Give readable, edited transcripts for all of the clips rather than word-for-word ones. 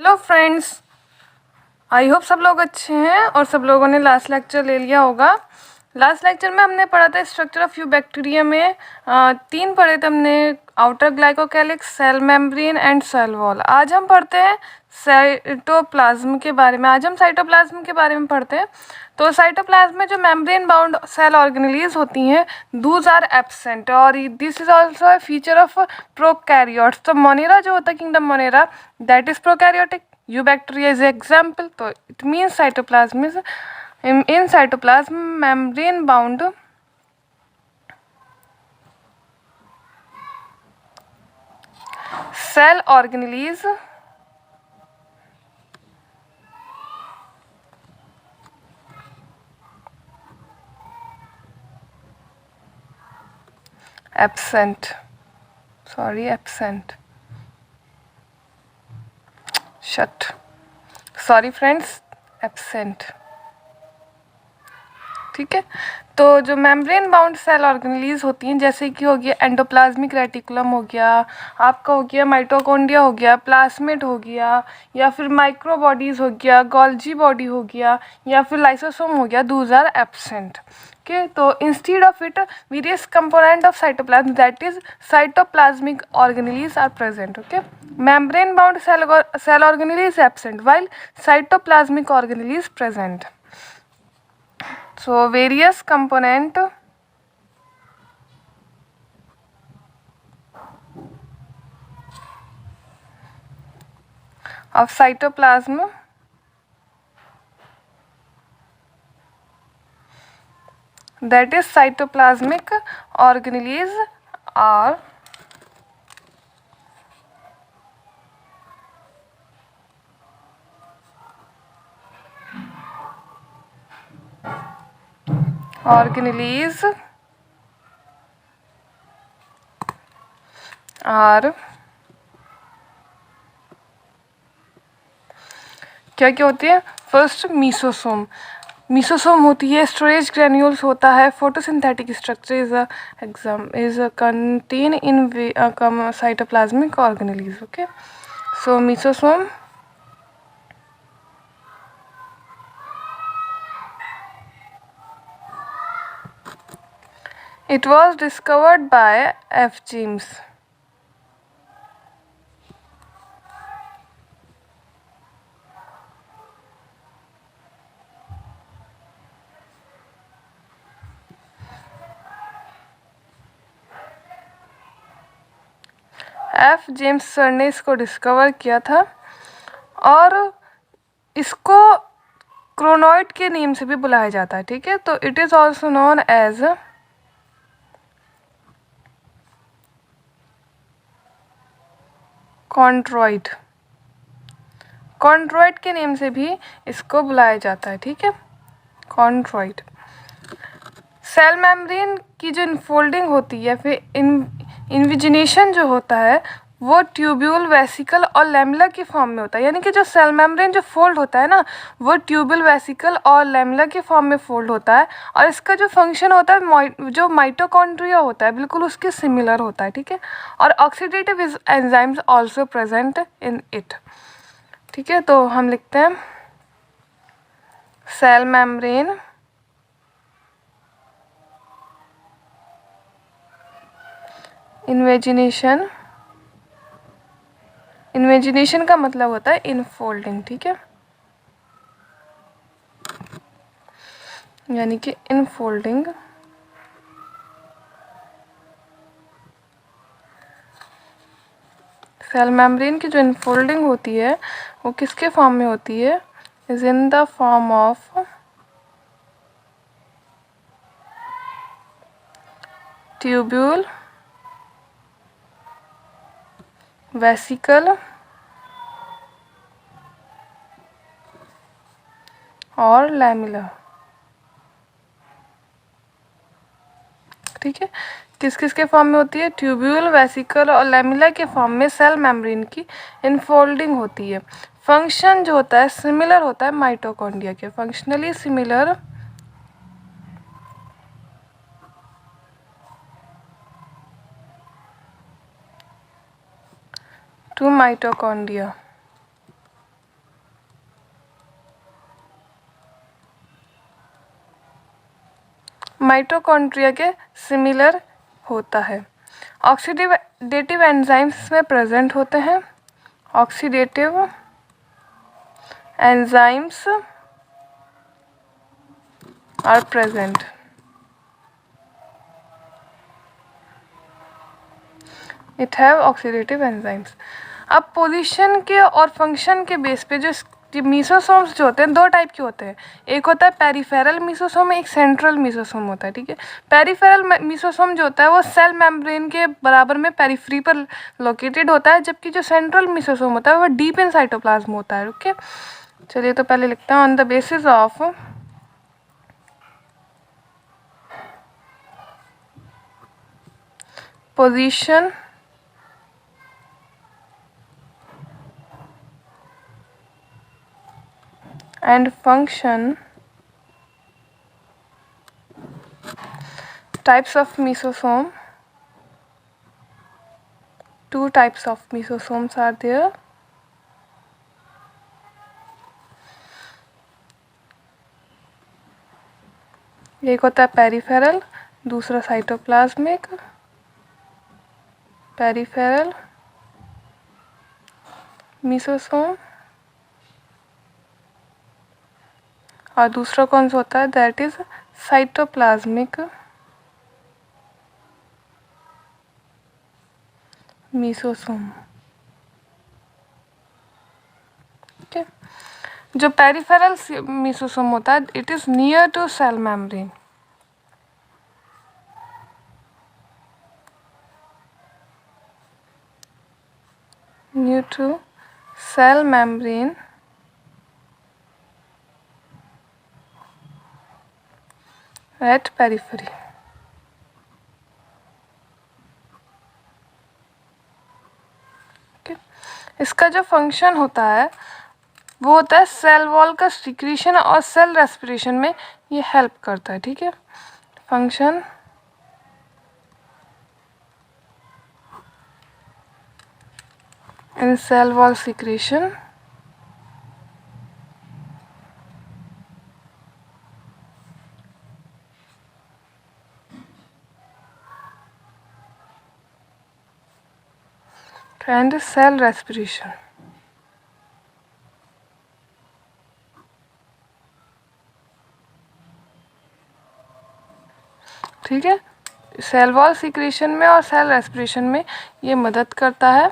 Hello friends, I hope सब लोग अच्छे हैं और सब लोगों ने लास्ट लेक्चर ले लिया होगा। लास्ट लेक्चर में हमने पढ़ा था स्ट्रक्चर ऑफ यूबैक्टीरिया में तीन पढ़े थे हमने, outer glycocalyx, cell membrane and cell wall. आज हम पढ़ते हैं साइटोप्लाज्म के बारे में। आज हम साइटोप्लाज्म के बारे में पढ़ते हैं। तो साइटोप्लाज्म में जो मेम्ब्रेन बाउंड सेल ऑर्गेनेलीज होती हैं, दूज आर एब्सेंट और this is also a feature of prokaryotes. तो मोनेरा जो होता है, kingdom Monera, that is prokaryotic. Eubacteria is an example. So it means cytoplasm is in cytoplasm membrane bound cell organelles absent. Sorry friends, absent. ठीक है, तो जो membrane bound cell organelles होती हैं, जैसे कि हो गया एंडोप्लाज्मिक रेटिकुलम हो गया, आपका हो गया माइटोकॉन्ड्रिया हो गया, प्लाज्मिड हो गया, या फिर माइक्रो बॉडीज हो गया, गोल्जी बॉडी हो गया, या फिर लाइसोसोम हो गया, दूज आर एब्सेंट। ओके, तो instead of it various component of cytoplasm that is cytoplasmic organelles are present. Okay, membrane bound cell organelle is absent while cytoplasmic organelle is present. So various component of cytoplasm that is cytoplasmic organelles are organelles are क्या क्या होती है? First mesosome. Mesosome होती है, storage granules होता है, photosynthetic structure is contain in cytoplasmic organelles. Okay, so mesosome it was discovered by F. James. F James sir ने इसको डिस्कवर किया था और इसको क्रोनॉइड के नेम से भी बुलाया जाता है। ठीक है, तो it is also known as कॉन्ट्रॉइड। कॉन्ट्रॉइड के नेम से भी इसको बुलाया जाता है। ठीक है, कॉन्ट्रॉइड। सेल मेम्ब्रेन की जो इनफोल्डिंग होती है, फिर इन्विजिनेशन जो होता है, वो ट्यूब्यूल, वेसिकल और लैमेला की फॉर्म में होता है। यानी कि जो सेल मेम्ब्रेन जो फोल्ड होता है ना, वो ट्यूब्यूल, वेसिकल और लैमेला की फॉर्म में फोल्ड होता है। और इसका जो फंक्शन होता है, जो माइटोकॉन्ड्रिया होता है, बिल्कुल उसके सिमिलर होता है। ठीक है, और oxidative enzymes also present in it. ठीक है, तो हम लिखते हैं सेल मेम्ब्रेन इन्वेजिनेशन। इन्वेजिनेशन का मतलब होता है इनफोल्डिंग। ठीक है, यानी कि इनफोल्डिंग सेल मेम्ब्रेन की जो इनफोल्डिंग होती है, वो किसके फॉर्म में होती है? Is in the form of tubule, vesicle और लैमेला। ठीक है, किस किस के फॉर्म में होती है? ट्यूब्यूल, वेसिकल और लैमेला के फॉर्म में सेल मेम्ब्रेन की इनफोल्डिंग होती है। फंक्शन जो होता है सिमिलर होता है माइटोकॉन्ड्रिया के, functionally similar to mitochondria. Mitochondria के सिमिलर होता है। ऑक्सीडेटिव एंजाइम्स में प्रेजेंट होते हैं। Oxidative enzymes are present. It have oxidative enzymes. अब पोजीशन के और फंक्शन के बेस पे जो मीसोसोम्स जो होते हैं दो टाइप के होते हैं। एक होता है पेरिफेरल मीसोसोम, एक सेंट्रल मीसोसोम होता है। ठीक है, पेरिफेरल मीसोसोम जो होता है वो सेल मेम्ब्रेन के बराबर में पेरिफ्री पर लोकेटेड होता है, जबकि जो सेंट्रल मीसोसोम होता है वो डीप इन साइटोप्लाज्म होता है। ओके, चलिए तो पहले लिखते हैं on the basis of position and function, types of mesosome, two types of mesosomes are there. एक होता है पेरिफेरल, दूसरा साइटोप्लाज्मिक। पेरिफेरल मीसोसोम और दूसरा कौन सा होता है, दैट इज साइटोप्लाज्मिक मीसोसोम। ठीक है, जो पेरिफेरल मीसोसोम होता है it is near to cell membrane. near to cell membrane at periphery। okay? इसका जो फंक्शन होता है वो होता है सेल वॉल का सिक्रीशन और सेल रेस्पिरेशन में ये हेल्प करता है। ठीक है, function in cell wall secretion and cell respiration। ठीक है, सेल वॉल सिक्रीशन में और सेल रेस्पिरेशन में ये मदद करता है।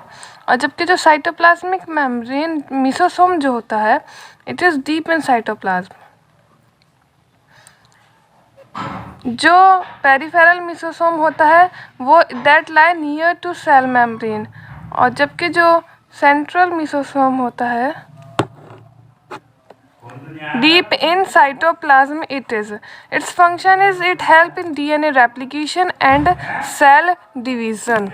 और जबकि जो साइटोप्लाज्मिक मेम्ब्रेन मीसोसोम जो होता है it is deep in cytoplasm. जो पेरिफेरल मीसोसोम होता है वो that lie near to cell membrane, और जबकि जो सेंट्रल मीसोसोम होता है deep in cytoplasm it is. Its function is it help in DNA replication and cell division।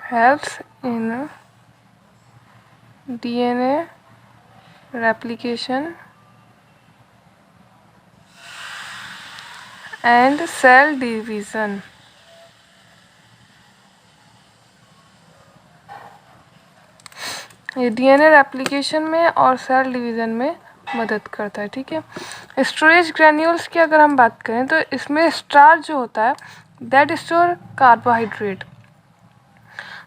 helps in DNA replication and cell division। ये DNA replication में और cell division में मदद करता है। ठीक है, स्टोरेज ग्रैन्यूल्स की अगर हम बात करें तो इसमें स्टार्च जो होता है दैट स्टोर कार्बोहाइड्रेट,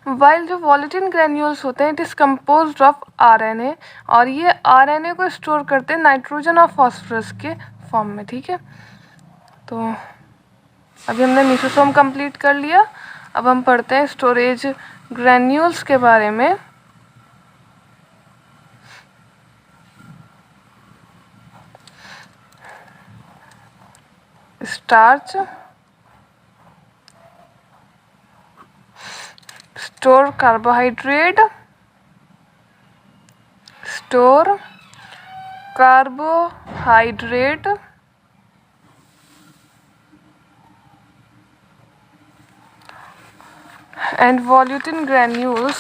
वाइल जो वॉलेटिन ग्रैन्यूल्स होते हैं it is composed of RNA, और ये आरएनए को स्टोर करते हैं नाइट्रोजन और फॉस्फोरस के फॉर्म में। ठीक है, तो अभी हमने मीसोसोम कंप्लीट कर लिया। अब हम पढ़ते हैं स्टोरेज ग्रैन्यूल्स के बारे में। Starch store carbohydrate, and volutin granules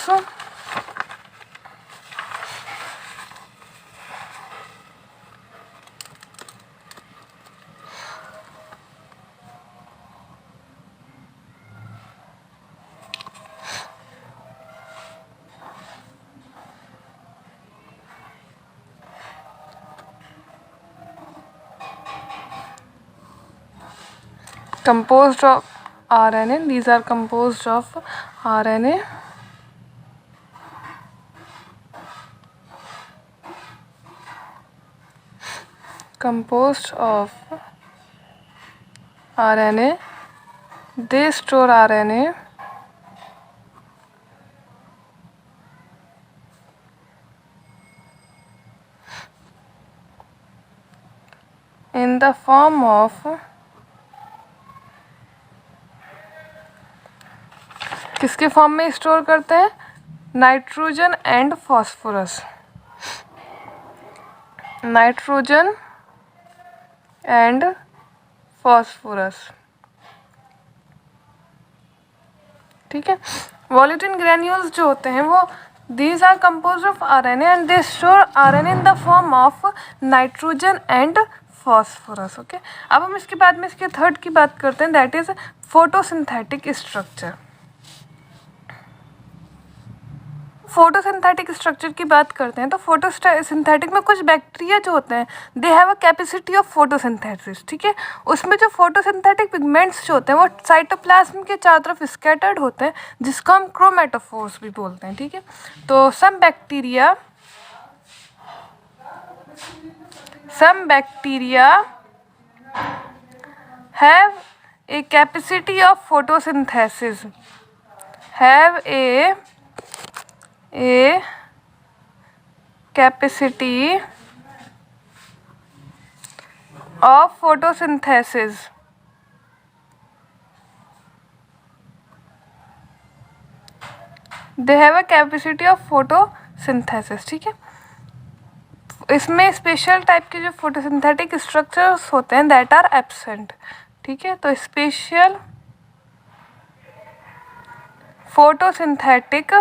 composed of RNA. These are composed of RNA. Composed of RNA. They store RNA in the form of किसके फॉर्म में स्टोर करते हैं? Nitrogen and phosphorus. Nitrogen and phosphorus. ठीक है. Volutin granules जो होते हैं वो these are compose of RNA and they store RNA in the form of nitrogen and phosphorus. Okay. अब हम इसके बाद में इसके थर्ड की बात करते हैं, that is photosynthetic structure. Photosynthetic structure की बात करते हैं तो फोटोसिंथेटिक में कुछ बैक्टीरिया जो होते हैं they have a capacity of photosynthesis. ठीक है. उसमें जो फोटोसिंथेटिक पिगमेंट्स जो होते हैं वो साइटोप्लाज्म के चारों तरफ स्कैटर्ड होते हैं, जिसको हम क्रोमेटोफोर्स भी बोलते हैं. ठीक है. तो some bacteria have a capacity of photosynthesis, have a capacity of photosynthesis. They have a capacity of photosynthesis. ठीक है. इसमें स्पेशल टाइप के जो फोटोसिंथेटिक स्ट्रक्चर्स होते हैं दैट आर एब्सेंट. ठीक है. तो special photosynthetic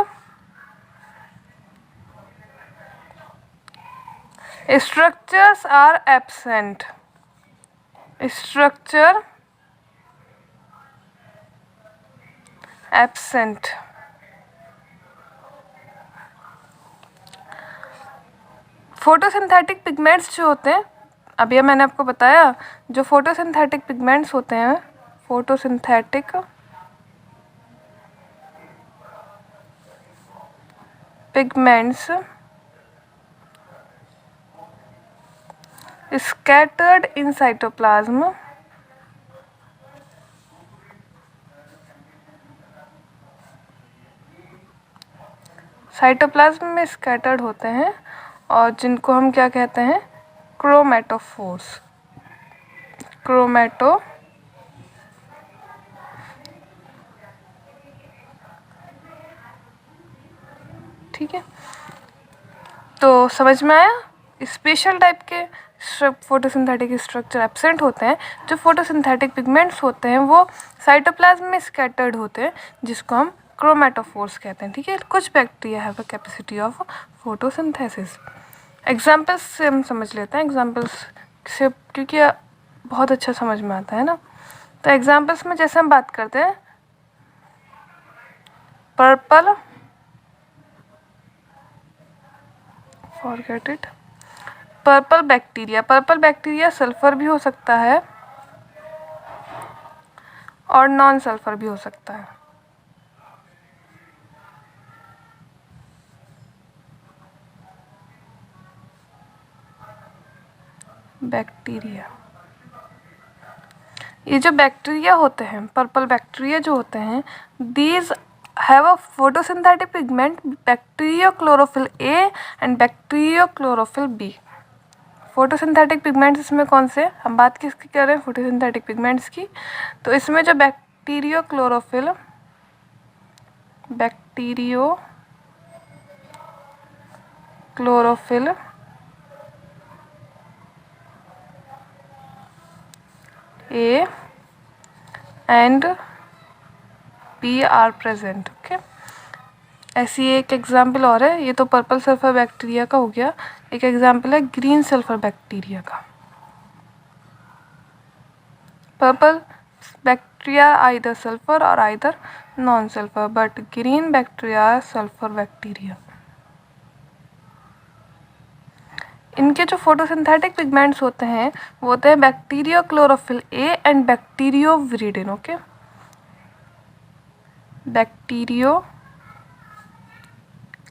structures are absent. Structure absent. Photosynthetic pigments जो होते हैं, अभी मैंने आपको बताया जो फोटोसिंथेटिक पिगमेंट्स होते हैं, photosynthetic pigments scattered in cytoplasm cytoplasm में स्कैटर्ड होते हैं और जिनको हम क्या कहते हैं? क्रोमेटोफोर्स. ठीक है. तो समझ में आया? स्पेशल टाइप के फोटोसिंथेटिक स्ट्रक्चर एब्सेंट होते हैं. जो फोटोसिंथेटिक पिगमेंट्स होते हैं वो साइटोप्लाज्म में स्कैटर्ड होते हैं, जिसको हम क्रोमेटोफोर्स कहते हैं. ठीक है. कुछ bacteria have a capacity of photosynthesis. Examples से हम समझ लेते हैं, एग्जाम्पल्स से, क्योंकि बहुत अच्छा समझ में आता है ना. तो एग्जाम्पल्स में जैसे हम बात करते हैं purple, forget it, purple bacteria. Purple bacteria sulphur भी हो सकता है और नॉन सल्फर भी हो सकता है. बैक्टीरिया, ये जो बैक्टीरिया होते हैं, पर्पल बैक्टीरिया जो होते हैं, these have a photosynthetic pigment bacteriochlorophyll A and bacteriochlorophyll B. Photosynthetic pigments इसमें कौन से? हम बात किसकी कर रहे हैं? फोटोसिंथेटिक पिगमेंट्स की. तो इसमें जो bacteriochlorophyll A and B are present. Okay. ऐसी एक एग्जाम्पल और है, ये तो पर्पल सल्फर बैक्टीरिया का हो गया. एक एग्जाम्पल है ग्रीन सल्फर बैक्टीरिया का. पर्पल बैक्टीरिया आइदर सल्फर और either non sulphur, but green bacteria sulphur bacteria. इनके जो फोटोसिंथेटिक पिगमेंट्स होते हैं वो होते हैं bacterio chlorophyll a and bacterio viridin. Okay, bacterio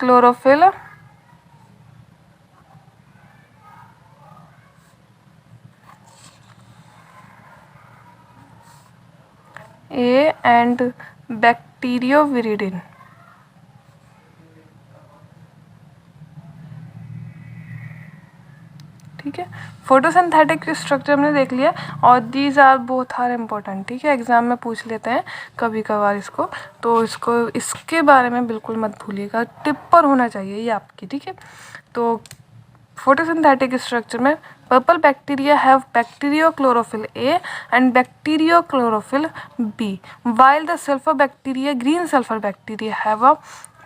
chlorophyll a and bacterio viridin. ठीक है, फोटोसिंथेटिक स्ट्रक्चर हमने देख लिया और these are both are important. ठीक है, एग्जाम में पूछ लेते हैं कभी कभार इसको, तो इसके बारे में बिल्कुल मत भूलिएगा, टिप पर होना चाहिए ये आपकी। ठीक है, तो फोटोसिंथेटिक स्ट्रक्चर में purple bacteria have bacterio chlorophyll a and bacterio chlorophyll b, while the sulfur bacteria green sulfur bacteria have a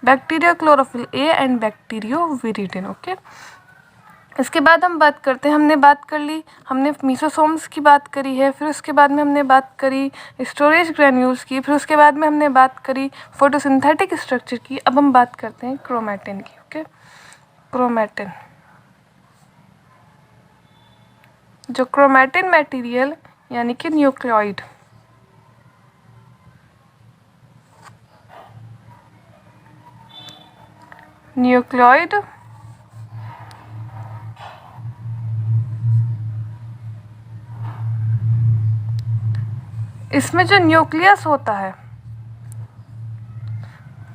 bacterio chlorophyll a and bacterio viridin. Okay, इसके बाद हम बात करते हैं, हमने बात कर ली, हमने मीसोसोम्स की बात करी है, फिर उसके बाद में हमने बात करी स्टोरेज ग्रैन्यूल्स की, फिर उसके बाद में हमने बात करी फोटोसिंथेटिक स्ट्रक्चर की। अब हम बात करते हैं क्रोमैटिन की। ओके, क्रोमैटिन, जो क्रोमैटिन मटेरियल यानी कि न्यूक्लियोइड, न्यूक्लियोइड इसमें जो न्यूक्लियस होता है,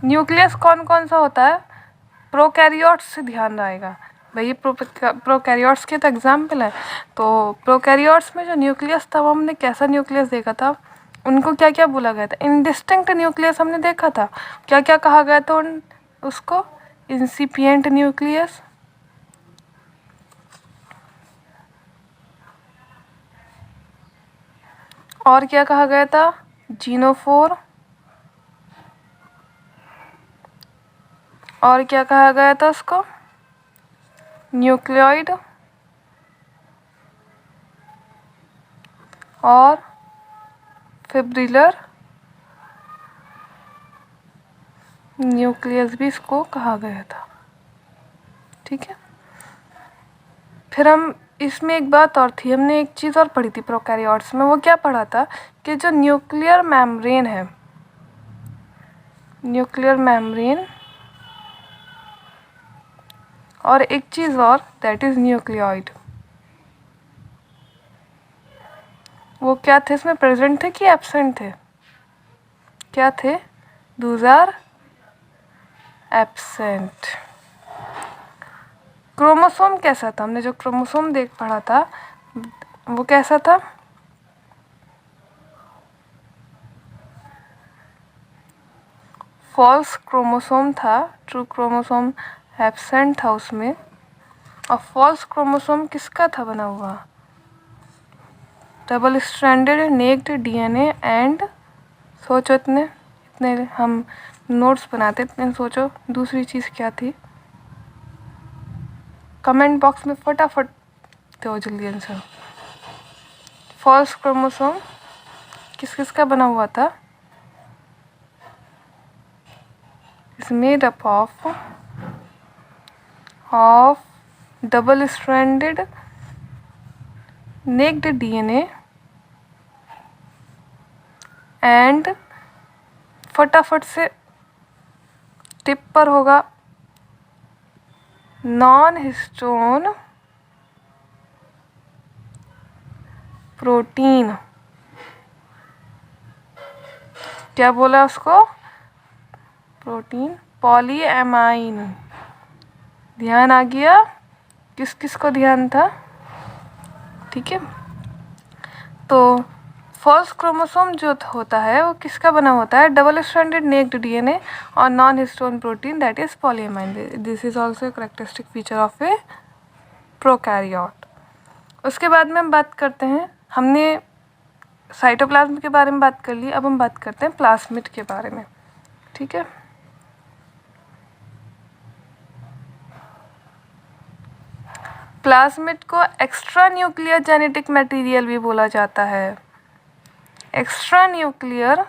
न्यूक्लियस कौन कौन सा होता है? प्रोकैरियोट्स से ध्यान रहेगा भाई, प्रोकैरियोट्स के तो एग्जाम्पल है। तो प्रोकैरियोट्स में जो न्यूक्लियस था वो हमने कैसा न्यूक्लियस देखा था, उनको क्या क्या बोला गया था? इंडिस्टिंक्ट न्यूक्लियस हमने देखा था। क्या क्या कहा गया था उसको? इंसिपिएंट न्यूक्लियस, और क्या कहा गया था? जीनोफोर, और क्या कहा गया था उसको? न्यूक्लियोइड, और फिब्रिलर न्यूक्लियस भी इसको कहा गया था। ठीक है, फिर हम इसमें एक बात और थी, हमने एक चीज़ और पढ़ी थी प्रोकैरियोट्स में, वो क्या पढ़ा था कि जो न्यूक्लियर मेम्ब्रेन है, न्यूक्लियर मेम्ब्रेन, और एक चीज़ और, दैट इज़ न्यूक्लियोइड, वो क्या थे इसमें, प्रेजेंट थे कि एब्सेंट थे? क्या थे? Those are absent. क्रोमोसोम कैसा था? हमने जो क्रोमोसोम पढ़ा था वो कैसा था? फॉल्स क्रोमोसोम था, ट्रू क्रोमोसोम एब्सेंट था उसमें। और फॉल्स क्रोमोसोम किसका था बना हुआ? Double stranded naked DNA and, सोचो इतने हम नोट्स बनाते, इतने सोचो दूसरी चीज़ क्या थी? कमेंट बॉक्स में फटाफट दो जल्दी आंसर। फॉल्स क्रोमोसोम किस किस का बना हुआ था? Is made up of double stranded naked DNA and, फटाफट से टिप पर होगा, नॉन हिस्टोन प्रोटीन। क्या बोला उसको? प्रोटीन पॉलीएमाइन। ध्यान आ गया? किस किस को ध्यान था? ठीक है, तो फॉल्स क्रोमोसोम जो होता है वो किसका बना होता है? डबल स्ट्रैंडेड नेक्ड डीएनए और non histone protein, that is पॉलीएमाइन। This is also a characteristic feature of A prokaryote. उसके बाद में हम बात करते हैं, हमने साइटोप्लाज्म के बारे में बात कर ली, अब हम बात करते हैं प्लाज्मिड के बारे में। ठीक है, प्लाज्मिड को एक्स्ट्रा न्यूक्लियर जेनेटिक मटेरियल भी बोला जाता है। एक्स्ट्रा न्यूक्लियर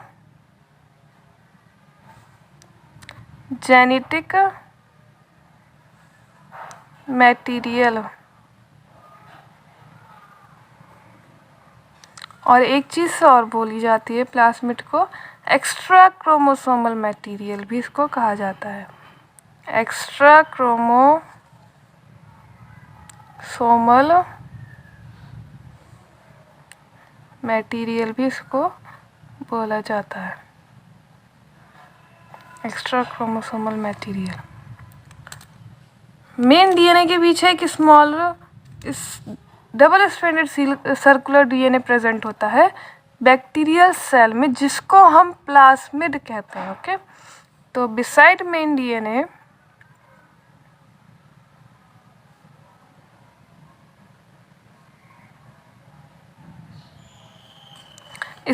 जेनेटिक मटेरियल और एक चीज़ और बोली जाती है प्लाज्मिड को, एक्स्ट्रा क्रोमोसोमल मटेरियल भी इसको कहा जाता है। एक्स्ट्रा क्रोमोसोमल मटेरियल भी इसको बोला जाता है। Extra chromosomal material. Main DNA के पीछे एक small double stranded circular DNA present होता है बैक्टीरियल सेल में, जिसको हम प्लाज्मिड कहते हैं। ओके, तो beside main DNA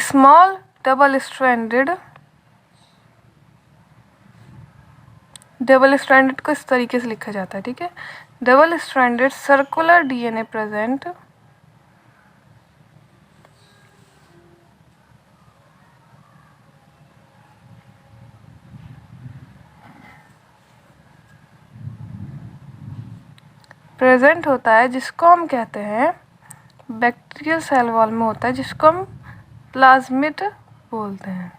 small double stranded को इस तरीके से लिखा जाता है, ठीक है। Double stranded circular DNA present होता है, जिसको हम कहते हैं बैक्टीरियल सेल वॉल में होता है, जिसको हम प्लाज्मिड बोलते हैं।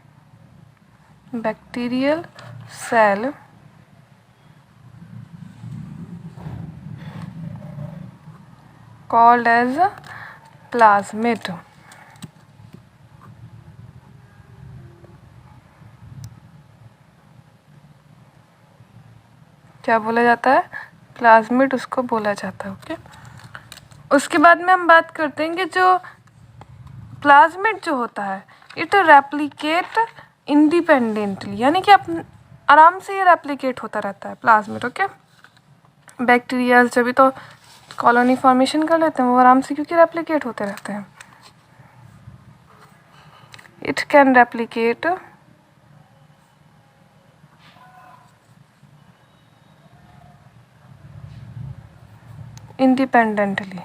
Bacterial cell called as plasmid। क्या बोला जाता है? प्लाज्मिड उसको बोला जाता है। ओके, उसके बाद में हम बात करते हैं कि जो प्लाज्मिड जो होता है इट रेप्लिकेट इंडिपेंडेंटली, यानी कि आराम से ये रेप्लिकेट होता रहता है प्लाज्मिड। ओके, बैक्टीरिया जब भी तो कॉलोनी फॉर्मेशन कर लेते हैं वो आराम से, क्योंकि रेप्लिकेट होते रहते हैं। It can replicate independently.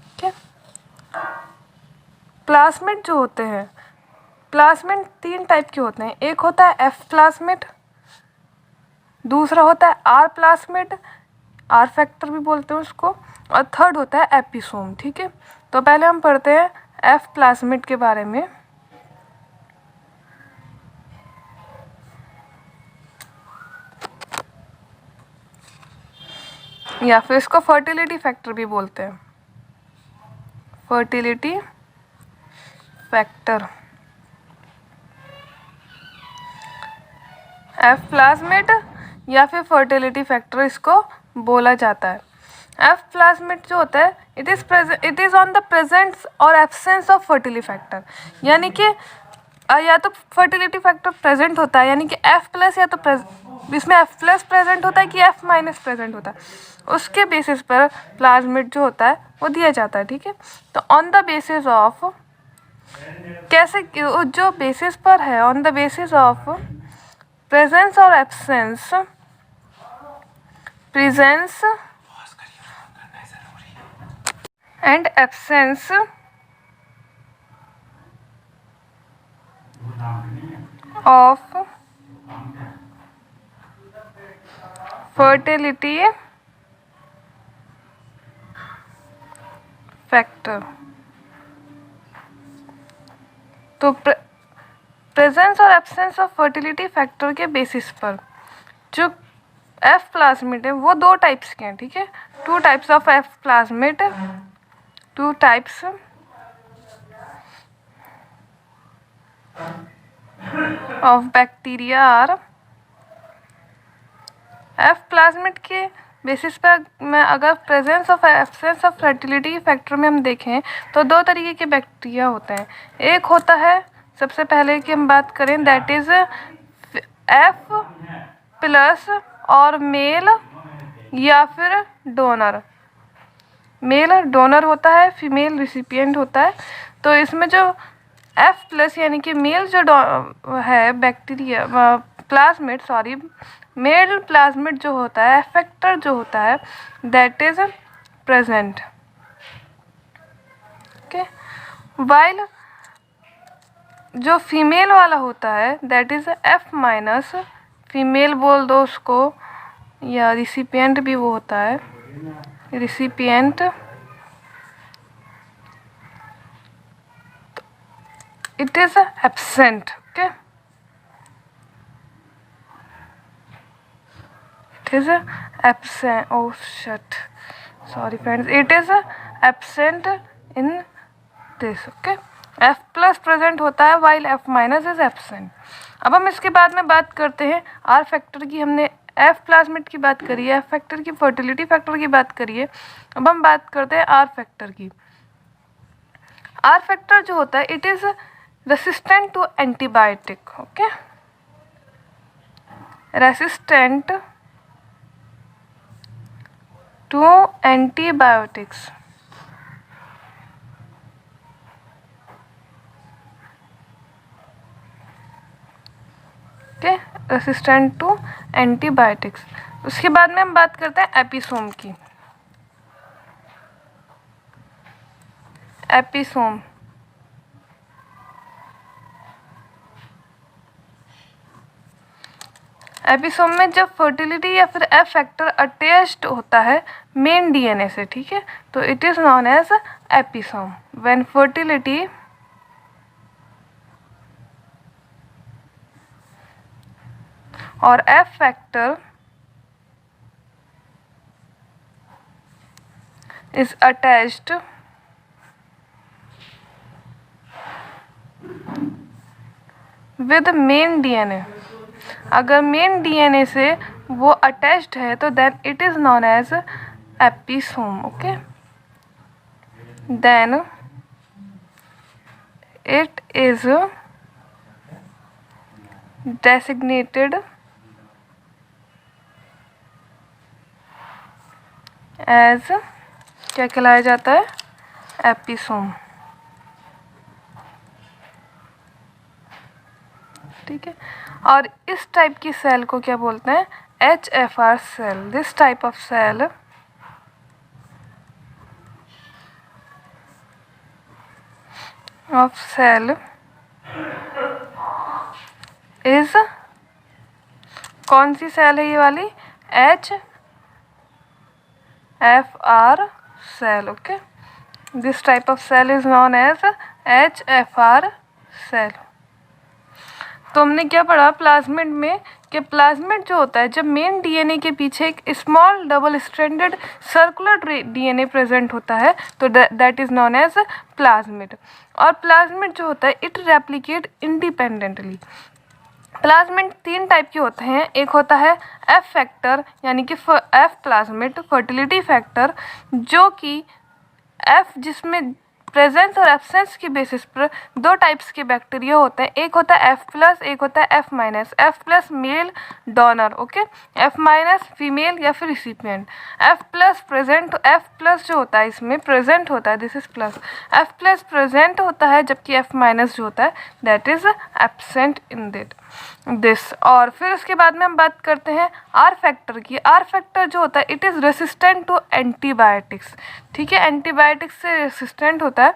ठीक है। प्लाज्मिड जो होते हैं, प्लाज्मिड 3 टाइप के होते हैं। एक होता है एफ प्लाज्मिड, दूसरा होता है आर प्लाज्मिड, आर फैक्टर भी बोलते हैं उसको, और थर्ड होता है एपिसोम। ठीक है, तो पहले हम पढ़ते हैं एफ प्लाज्मिड के बारे में। या फिर इसको फर्टिलिटी फैक्टर भी बोलते हैं, फर्टिलिटी फैक्टर। एफ प्लाज्मिड या फिर फर्टिलिटी फैक्टर इसको बोला जाता है। एफ प्लाज्मिड जो होता है it is on the presence और एब्सेंस ऑफ फर्टिलिटी फैक्टर, यानी कि या तो फर्टिलिटी फैक्टर प्रेजेंट होता है, यानी कि एफ प्लस, या तो इसमें एफ प्लस प्रेजेंट होता है कि एफ माइनस प्रेजेंट होता है, उसके बेसिस पर प्लाज्मिड जो होता है वो दिया जाता है। ठीक है, तो ऑन द बेसिस ऑफ, कैसे, जो बेसिस पर है, on the basis of presence और absence, presence and absence of fertility factor. तो प्रेजेंस और एब्सेंस ऑफ फर्टिलिटी फैक्टर के बेसिस पर जो एफ प्लाज्मिड है वो 2 टाइप्स के हैं। ठीक है, 2 types of F plasmid, 2 types of bacteria are. F plasmid के बेसिस पर मैं अगर presence of absence of fertility factor में हम देखें तो 2 तरीके के बैक्टीरिया होते हैं। एक होता है, सबसे पहले की हम बात करें, दैट इज एफ प्लस और मेल या फिर डोनर। मेल डोनर होता है, फीमेल रिसिपिएंट होता है। तो इसमें जो एफ प्लस यानी कि मेल जो है bacteria plasmid, sorry, male plasmid जो होता है, फैक्टर जो होता है, that is present. Okay, while जो फीमेल वाला होता है that is F minus, female बोल दो उसको, या रिसिपिएंट भी वो होता है, recipient, it is absent, okay, it is absent, oh shit, sorry friends, it is absent in this, okay, F plus present होता है while F minus is absent. अब हम इसके बाद में बात करते हैं आर फैक्टर की। हमने F प्लाज्मिड की बात करी है, F फैक्टर की, फर्टिलिटी फैक्टर की बात करी है। अब हम बात करते हैं आर फैक्टर की। आर फैक्टर जो होता है it is resistant to antibiotic, okay, resistant to antibiotics, okay, resistant to antibiotics. उसके बाद में हम बात करते हैं एपिसोम की। एपिसोम, एपिसोम में जब फर्टिलिटी या फिर एफ फैक्टर अटैच्ड होता है मेन डीएनए से, ठीक है, तो it is known as episome. When fertility और F factor is attached with main DNA, अगर मेन डीएनए से वो अटैच्ड है तो then it is known as episome, okay, then it is designated as, क्या कहलाया जाता है, एपिसोम, ठीक है। और इस टाइप की सेल को क्या बोलते हैं, HFR cell. This type of cell is, कौन सी सेल है ये वाली, HFR cell, okay, this type of cell is known as HFR cell. तो हमने क्या पढ़ा प्लाज्मिड में कि प्लाज्मिड जो होता है जब मेन डीएनए के पीछे एक small double stranded circular DNA present होता है तो that is known as plasmid. और प्लाज्मिड जो होता है it replicate independently. Plasmid 3 type के होते हैं, एक होता है एफ फैक्टर यानी कि एफ प्लाज्मिड फर्टिलिटी फैक्टर, जो कि एफ जिसमें प्रेजेंस और एब्सेंस की बेसिस पर 2 टाइप्स के बैक्टीरिया होते हैं, एक होता है एफ प्लस, एक होता है F minus. F plus male donor, okay, F minus female या फिर recipient. F plus present, F plus जो होता है इसमें प्रेजेंट होता है, this is plus, F plus present होता है, जबकि एफ माइनस जो होता है that is absent in this. और फिर उसके बाद में हम बात करते हैं आर फैक्टर की। आर फैक्टर जो होता है it is resistant to antibiotics, ठीक है, एंटीबायोटिक्स से रेसिस्टेंट होता है।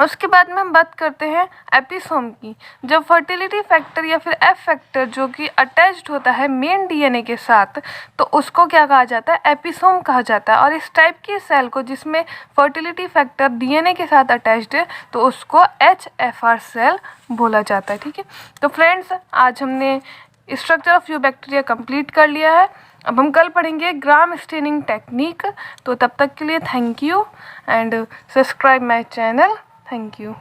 उसके बाद में हम बात करते हैं एपिसोम की। जब फर्टिलिटी फैक्टर या फिर एफ फैक्टर जो कि अटैच्ड होता है मेन डीएनए के साथ तो उसको क्या कहा जाता है, एपिसोम कहा जाता है। और इस टाइप की सेल को जिसमें फर्टिलिटी फैक्टर डीएनए के साथ अटैच्ड है तो उसको HFR सेल बोला जाता है, ठीक है। तो फ्रेंड्स आज हमने स्ट्रक्चर ऑफ यूबैक्टीरिया कंप्लीट कर लिया है। अब हम कल पढ़ेंगे ग्राम स्टेनिंग टेक्निक। तो तब तक के लिए thank you and subscribe my channel. Thank you.